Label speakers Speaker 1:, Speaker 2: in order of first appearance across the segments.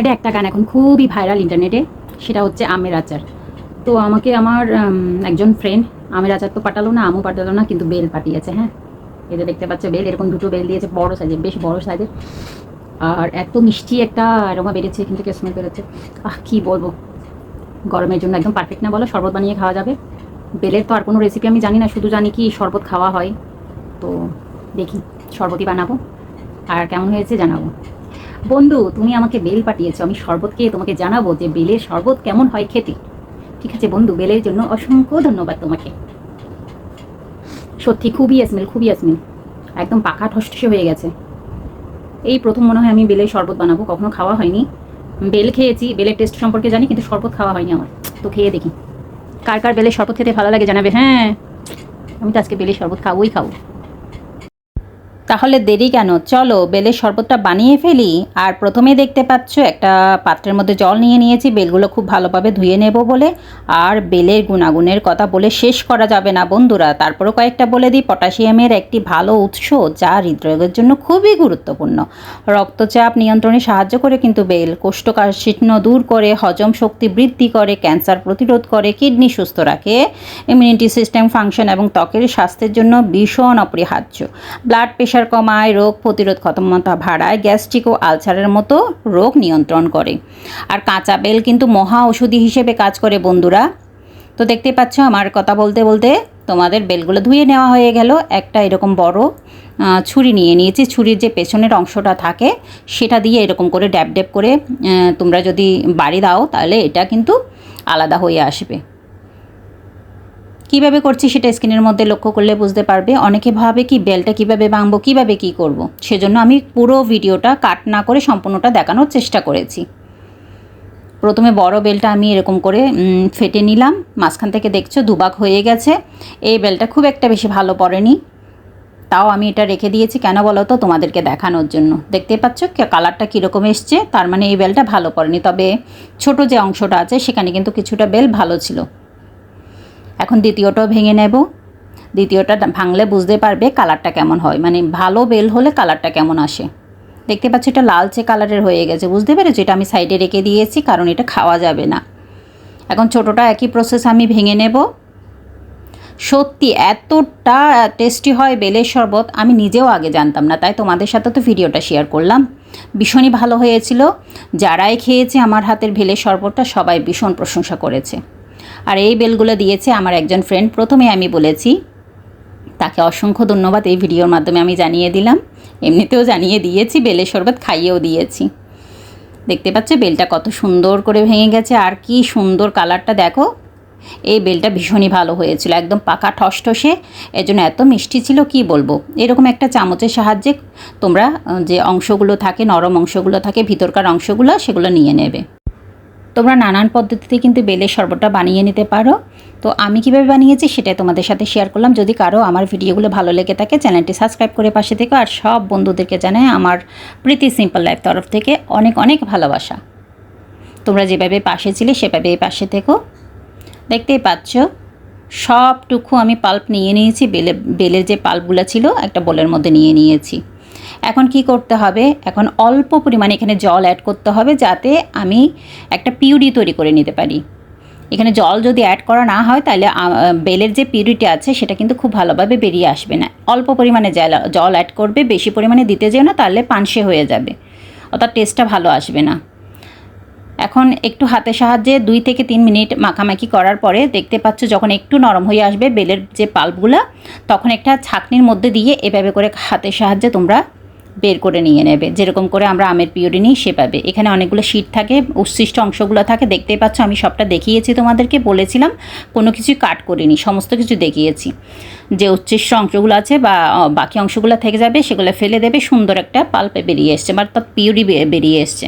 Speaker 1: ইন্টারনেটে একটা গান এখন খুবই ভাইরাল ইন্টারনেটে, সেটা হচ্ছে আমের আচার। তো আমাকে আমার একজন ফ্রেন্ড আমের আচার তো পাঠালো না, আমও পাঠালো না, কিন্তু বেল পাঠিয়েছে। হ্যাঁ, এতে দেখতে পাচ্ছে বেল, এরকম দুটো বেল দিয়েছে, বড় সাইজের, বেশ বড় সাইজের। আর এত মিষ্টি একটা অ্যারোমা বেড়েছে, এখান থেকে স্মেল বেরোচ্ছে। কী বলবো, গরমের জন্য একদম পারফেক্ট না বলো? শরবত বানিয়ে খাওয়া যাবে। বেলের তো আর কোনো রেসিপি আমি জানি না, শুধু জানি কি শরবত খাওয়া হয়। তো দেখি শরবতই বানাবো, আর কেমন হয়েছে জানাবো। বন্ধু, তুমি আমাকে বেল পাঠিয়েছো, আমি শরবত খেয়ে তোমাকে জানাবো যে বেলের শরবত কেমন হয় খেতে। ঠিক আছে বন্ধু, বেলের জন্য অসংখ্য ধন্যবাদ তোমাকে। সত্যি খুবই স্মেল, খুবই স্মেল, একদম পাকা ঠসঠসে হয়ে গেছে। এই প্রথম মনে হয় আমি বেলের শরবত বানাবো, কখনো খাওয়া হয়নি। বেল খেয়েছি, বেলের টেস্ট সম্পর্কে জানি, কিন্তু শরবত খাওয়া হয়নি আমার। তো খেয়ে দেখি কার কার বেলের শরবত খেতে ভালো লাগে জানাবে। হ্যাঁ, আমি তো আজকে বেলের শরবত খাবোই খাবো। তাহলে দেরি কেন, চলো বেলের শরবতটা বানিয়ে ফেলি। আর প্রথমেই দেখতে পাচ্ছ একটা পাত্রের মধ্যে জল নিয়ে নিয়েছি, বেলগুলো খুব ভালোভাবে ধুয়ে নেব বলে। আর বেলের গুণাগুণের কথা বলে শেষ করা যাবে না বন্ধুরা, তারপরও কয়েকটা বলে দিই। পটাশিয়ামের একটি ভালো উৎস, যা হৃদরোগের জন্য খুবই গুরুত্বপূর্ণ। রক্তচাপ নিয়ন্ত্রণে সাহায্য করে কিন্তু বেল। কোষ্ঠকাঠিন্য দূর করে, হজম শক্তি বৃদ্ধি করে, ক্যান্সার প্রতিরোধ করে, কিডনি সুস্থ রাখে, ইমিউনিটি সিস্টেম ফাংশন এবং ত্বকের স্বাস্থ্যের জন্য ভীষণ অপরিহার্য। ব্লাড প্রেশার কমায়, রোগ প্রতিরোধ ক্ষমতা বাড়ায়, গ্যাস্ট্রিক ও আলসারের মতো রোগ নিয়ন্ত্রণ করে। আর কাঁচা বেল কিন্তু মহা ঔষধি হিসেবে কাজ করে বন্ধুরা। তো দেখতে পাচ্ছ আমার কথা বলতে বলতে তোমাদের বেলগুলো ধুয়ে নেওয়া হয়ে গেল। একটা এরকম বড় ছুরি নিয়ে নিয়েছি, ছুরির যে পেছনের অংশটা থাকে সেটা দিয়ে এরকম করে ড্যাব ড্যাব করে তোমরা যদি বাড়ি দাও তাহলে এটা কিন্তু আলাদা হয়ে আসবে। কীভাবে করছি সেটা স্ক্রিনের মধ্যে লক্ষ্য করলে বুঝতে পারবে। অনেকে ভাবে কি বেলটা কীভাবে ভাঙবো, কীভাবে কী করব। সেজন্য আমি পুরো ভিডিওটা কাট না করে সম্পূর্ণটা দেখানোর চেষ্টা করেছি। প্রথমে বড় বেলটা আমি এরকম করে ফেটে নিলাম, মাঝখান থেকে দেখছো দুভাগ হয়ে গেছে। এই বেলটা খুব একটা বেশি ভালো পড়েনি, তাও আমি এটা রেখে দিয়েছি। কেন বলো তো, তোমাদেরকে দেখানোর জন্য। দেখতে পাচ্ছ কালারটা কীরকম এসছে, তার মানে এই বেলটা ভালো পড়েনি। তবে ছোট যে অংশটা আছে সেখানে কিন্তু কিছুটা বেল ভালো ছিল। এখন দ্বিতীয়টাও ভেঙে নেব। দ্বিতীয়টা ভাঙলে বুঝতে পারবে কালারটা কেমন হয়, মানে ভালো বেল হলে কালারটা কেমন আসে। দেখতে পাচ্ছি এটা লালচে কালারের হয়ে গেছে, বুঝতে পেরেছো? এটা আমি সাইডে রেখে দিয়েছি, কারণ এটা খাওয়া যাবে না। এখন ছোটোটা একই প্রসেস আমি ভেঙে নেব। সত্যি এতটা টেস্টি হয় বেলের শরবত, আমি নিজেও আগে জানতাম না, তাই তোমাদের সাথে তো ভিডিওটা শেয়ার করলাম। ভীষণই ভালো হয়েছিল। যারাই খেয়েছে আমার হাতের বেলের শরবতটা সবাই ভীষণ প্রশংসা করেছে। আর এই বেলগুলো দিয়েছে আমার একজন ফ্রেন্ড, প্রথমে আমি বলেছি, তাকে অসংখ্য ধন্যবাদ। এই ভিডিওর মাধ্যমে আমি জানিয়ে দিলাম, এমনিতেও জানিয়ে দিয়েছি, বেলের শরবত খাইয়েও দিয়েছি। দেখতে পাচ্ছ বেলটা কত সুন্দর করে ভেঙে গেছে, আর কি সুন্দর কালারটা দেখো। এই বেলটা ভীষণই ভালো হয়েছিল, একদম পাকা ঠসঠসে, এর জন্য এত মিষ্টি ছিল কি বলবো। এরকম একটা চামচের সাহায্যে তোমরা যে অংশগুলো থাকে, নরম অংশগুলো থাকে, ভিতরকার অংশগুলো, সেগুলো নিয়ে নেবে। তোমরা নানান পদ্ধতিতে কিন্তু বেলের শরবতটা বানিয়ে নিতে পারো। তো আমি কীভাবে বানিয়েছি সেটাই তোমাদের সাথে শেয়ার করলাম। যদি কারো আমার ভিডিওগুলো ভালো লেগে থাকে চ্যানেলটি সাবস্ক্রাইব করে পাশে থেকো। আর সব বন্ধুদেরকে জানাই আমার প্রীতি সিম্পল লাইফ তরফ থেকে অনেক অনেক ভালোবাসা। তোমরা যেভাবে পাশে ছিলে সেভাবেই পাশে থেকো। দেখতেই পাচ্ছ সবটুকু আমি পাল্প নিয়ে নিয়েছি, বেলের যে পাল্পগুলো ছিল একটা বোলের মধ্যে নিয়ে নিয়েছি। এখন কি করতে হবে, এখন অল্প পরিমাণে এখানে জল অ্যাড করতে হবে, যাতে আমি একটা পিউরি তৈরি করে নিতে পারি। এখানে জল যদি অ্যাড করা না হয় তাহলে বেলের যে পিউরিটি আছে সেটা কিন্তু খুব ভালোভাবে বেরিয়ে আসবে না। অল্প পরিমাণে জল অ্যাড করবে, বেশি পরিমাণে দিতে যেও না, তাহলে পানসে হয়ে যাবে, অর্থাৎ টেস্টটা ভালো আসবে না। এখন একটু হাতের সাহায্যে 2 থেকে 3 মিনিট মাখামাখি করার পরে দেখতে পাচ্ছ যখন একটু নরম হয়ে আসবে বেলের যে পাল্পগুলো, তখন একটা ছাঁকনির মধ্যে দিয়ে এভাবে করে হাতের সাহায্যে তোমরা বের করে নিয়ে নেবে, যেরকম করে আমরা আমের পিউরি নিই সেভাবে। এখানে অনেকগুলো শীট থাকে, উচ্ছিষ্ট অংশগুলো থাকে, দেখতেই পাচ্ছ আমি সবটা দেখিয়েছি, তোমাদেরকে বলেছিলাম কোনো কিছুই কাট করিনি, সমস্ত কিছু দেখিয়েছি। যে উচ্ছিষ্ট অংশগুলো আছে বা বাকি অংশগুলো থেকে যাবে সেগুলো ফেলে দেবে, সুন্দর একটা পাল্পে বেরিয়ে এসছে, বা তার পিউরি বেরিয়ে এসছে।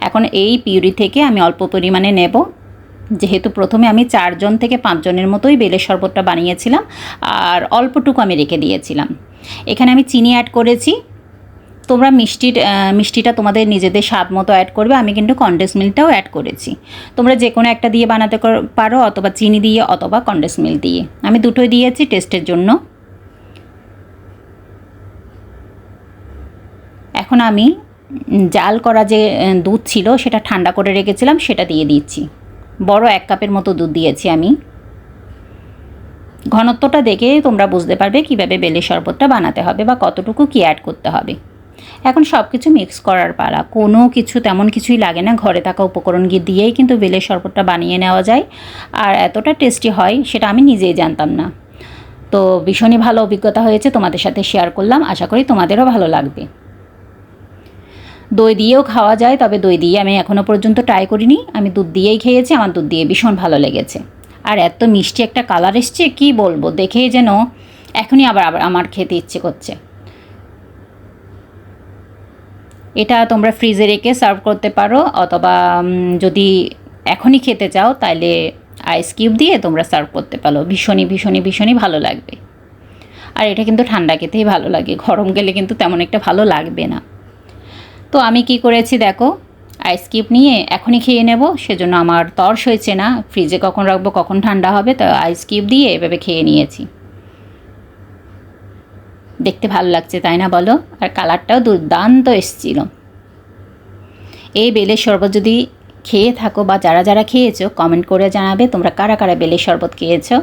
Speaker 1: এখন এই পিউরি থেকে আমি অল্প পরিমাণে নেব, যেহেতু প্রথমে আমি 4 জন থেকে 5 জনের মতোই বেলের শরবতটা বানিয়েছিলাম, আর অল্পটুকু আমি রেখে দিয়েছিলাম। এখানে আমি চিনি অ্যাড করেছি, তোমরা মিষ্টিটা তোমাদের নিজেদের স্বাদ মতো অ্যাড করবে। আমি কিন্তু কনডেন্স মিল্কটাও অ্যাড করেছি, তোমরা যে কোনো একটা দিয়ে বানাতে পারো, অথবা চিনি দিয়ে অথবা কনডেন্স মিল্ক দিয়ে। আমি দুটোই দিয়েছি টেস্টের জন্য। এখন আমি জাল করা যে দুধ ছিল সেটা ঠান্ডা করে রেখেছিলাম, সেটা দিয়ে দিচ্ছি। বড় 1 কাপের মতো দুধ দিয়েছি আমি। ঘনত্বটা দেখে তোমরা বুঝতে পারবে কীভাবে বেলের শরবতটা বানাতে হবে বা কতটুকু কী অ্যাড করতে হবে। এখন সব কিছু মিক্স করার পালা। কোনো কিছু তেমন কিছুই লাগে না, ঘরে থাকা উপকরণ দিয়েই কিন্তু বেলের শরবতটা বানিয়ে নেওয়া যায়। আর এতটা টেস্টি হয় সেটা আমি নিজেই জানতাম না। তো ভীষণই ভালো অভিজ্ঞতা হয়েছে, তোমাদের সাথে শেয়ার করলাম। আশা করি তোমাদেরও ভালো লাগবে। দই দিয়েও খাওয়া যায়, তবে দই দিয়ে আমি এখনও পর্যন্ত ট্রাই করিনি। আমি দুধ দিয়েই খেয়েছি, আমার দুধ দিয়ে ভীষণ ভালো লেগেছে। আর এত মিষ্টি একটা কালার এসছে, কী বলবো, দেখেই যেন এখনই আবার আমার খেতে ইচ্ছে করছে। এটা তোমরা ফ্রিজে রেখে সার্ভ করতে পারো, অথবা যদি এখনই খেতে চাও তাহলে আইস কিউব দিয়ে তোমরা সার্ভ করতে পারো। ভীষণই ভীষণই ভীষণই ভালো লাগবে। আর এটা কিন্তু ঠান্ডা খেতেই ভালো লাগে, গরম গেলে কিন্তু তেমন একটা ভালো লাগবে না। তো আমি কি করেছি দেখো, আইস কিউব নিয়ে এখনই খেয়ে নেব, সেজন্য আমার তর্স হয়েছে না ফ্রিজে কখন রাখবো কখন ঠান্ডা হবে। তো আইস কিউব দিয়ে এভাবে খেয়ে নিয়েছি। দেখতে ভালো লাগছে তাই না বলো? আর কালারটাও দুর্দান্ত এসেছিল। এই বেলের শরবত যদি খেয়ে থাকো বা যারা যারা খেয়েছো কমেন্ট করে জানাবে তোমরা কারা কারা বেলের শরবত খেয়েছো।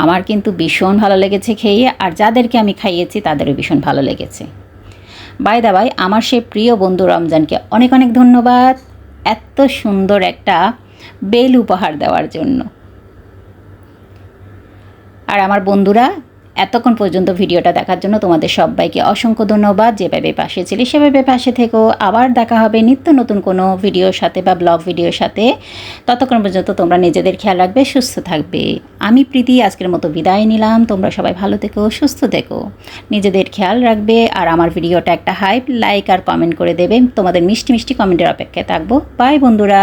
Speaker 1: আমার কিন্তু ভীষণ ভালো লেগেছে খেয়ে, আর যাদেরকে আমি খাইয়েছি তাদেরও ভীষণ ভালো লেগেছে। বাই দা বাই, আমার সেই প্রিয় বন্ধু রমজানকে অনেক অনেক ধন্যবাদ এত সুন্দর একটা বেল উপহার দেওয়ার জন্য। আর আমার বন্ধুরা এতক্ষণ পর্যন্ত ভিডিওটা দেখার জন্য তোমাদের সবাইকে অসংখ্য ধন্যবাদ। যেভাবে পাশে ছিলে সেভাবে পাশে থেকো। আবার দেখা হবে নিত্য নতুন কোনো ভিডিওর সাথে বা ব্লগ ভিডিওর সাথে। ততক্ষণ পর্যন্ত তোমরা নিজেদের খেয়াল রাখবে, সুস্থ থাকবে। আমি প্রীতি আজকের মতো বিদায় নিলাম। তোমরা সবাই ভালো থেকো, সুস্থ থেকো, নিজেদের খেয়াল রাখবে। আর আমার ভিডিওটা একটা লাইক আর কমেন্ট করে দেবে। তোমাদের মিষ্টি মিষ্টি কমেন্টের অপেক্ষায় থাকবো। বাই বন্ধুরা।